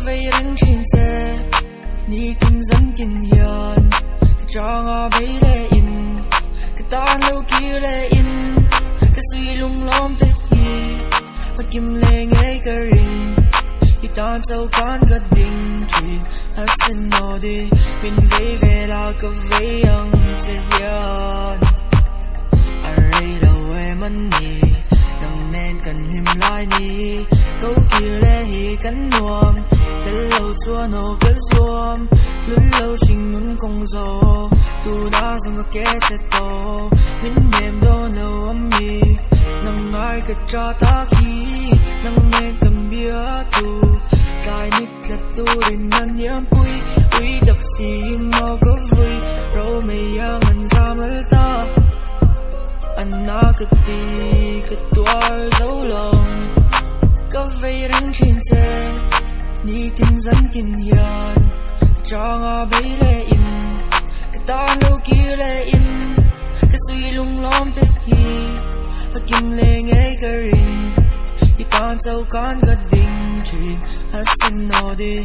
vây răng trên xe ni kinh dân kinh hiền cái cho ngõ bấy lệ in cái ta lâu kia lệ in cái suy lung lom tê hi và kim lệ nghe cái ring thì ta sâu con cái đình chuyện hát xin nó đi mình về là cái vây ông sẽ hiền ai đâu em anh nhỉ nâng nên cần hiểm lại nhỉ câu kia lệ hi cắn nuông cái lâu chua nô cái ruộng lúc lâu xin muốn công gió tu đã xong cái kết tổ mình đêm đó nấu ấm mì nâng ai cái cho ta khi nâng nên cầm bia tu cái nít là tu đến năn nhắm vui uy đặc xin nó có vui rồi mày ăn ăn ra mất ta anh na cái tí cái tuổi dấu lòng có vây răng trên xe ni kinh dân kinh hiền cho ngõ bấy lệ in cái ta lâu kia lệ in cái suy lung lom tê hi và kim lệ nghe cái ring thì ta sâu con cái đình chuyện hát xin nó đi